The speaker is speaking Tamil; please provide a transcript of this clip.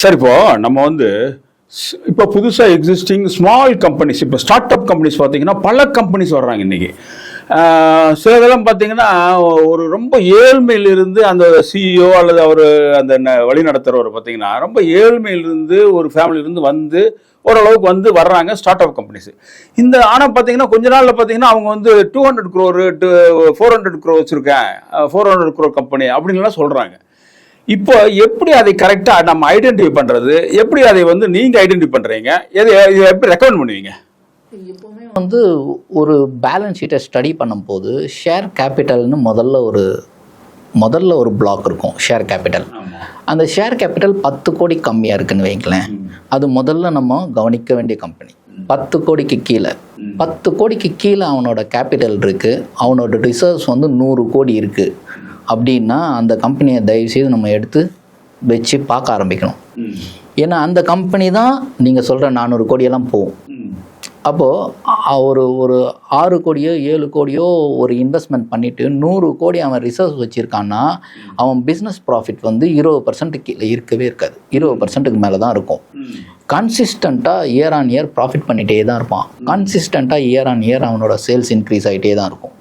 சார் இப்போ நம்ம வந்து இப்போ புதுசாக எக்ஸிஸ்டிங் ஸ்மால் கம்பெனிஸ், இப்போ ஸ்டார்ட் அப் கம்பெனிஸ் பார்த்தீங்கன்னா பல கம்பெனிஸ் வர்றாங்க இன்னைக்கு. சில இதெல்லாம் பார்த்தீங்கன்னா ஒரு ரொம்ப ஏழ்மையிலிருந்து அந்த சிஇஓ அல்லது அவர் அந்த வழி நடத்துகிறவர் பார்த்தீங்கன்னா ரொம்ப ஏழ்மையிலிருந்து ஒரு ஃபேமிலியிலிருந்து வந்து ஓரளவுக்கு வந்து வர்றாங்க ஸ்டார்ட் அப் கம்பெனிஸ். இந்த ஆனால் பார்த்தீங்கன்னா கொஞ்ச நாளில் பார்த்தீங்கன்னா அவங்க வந்து 200 crore 400 crore வச்சுருக்கேன், 400 crore கம்பெனி அப்படின்லாம் சொல்கிறாங்க. இப்போ எப்படி அதை கரெக்டாக நம்ம ஐடென்டிஃபை பண்ணுறது, எப்படி அதை வந்து நீங்கள் ஐடென்டிஃபை பண்ணுறீங்க, இதை எப்படி ரெக்கமெண்ட் பண்ணுவீங்க? எப்போவுமே வந்து ஒரு பேலன்ஸ் ஷீட்டை ஸ்டடி பண்ணும்போது ஷேர் கேபிட்டல்னு முதல்ல ஒரு பிளாக் இருக்கும். ஷேர் கேபிட்டல், அந்த ஷேர் கேபிட்டல் 10 கோடி கம்மியாக இருக்குன்னு வைங்களேன், அது முதல்ல நம்ம கவனிக்க வேண்டிய கம்பெனி. 10 கோடிக்கு கீழே 10 கோடிக்கு கீழே அவனோட கேபிட்டல் இருக்குது, அவனோட ரிசர்வ்ஸ் வந்து 100 கோடி இருக்குது அப்படின்னா அந்த கம்பெனியை தயவுசெய்து நம்ம எடுத்து வச்சு பார்க்க ஆரம்பிக்கணும். ஏன்னா அந்த கம்பெனி தான் நீங்கள் சொல்கிற 400 கோடியெல்லாம் போகும். அப்போது ஒரு 6 கோடியோ 7 கோடியோ ஒரு இன்வெஸ்ட்மெண்ட் பண்ணிவிட்டு 100 கோடி அவன் ரிசர்வ் வச்சுருக்கான்னா அவன் பிஸ்னஸ் ப்ராஃபிட் வந்து 20% கீழே இருக்கவே இருக்காது, 20%க்கு மேலே தான் இருக்கும். கன்சிஸ்டண்ட்டாக இயர் ஆன் இயர் ப்ராஃபிட் பண்ணிகிட்டே தான் இருப்பான். கன்சிஸ்டண்ட்டாக இயர் ஆன் இயர் அவனோட சேல்ஸ் இன்க்ரீஸ் ஆகிட்டே தான் இருக்கும்.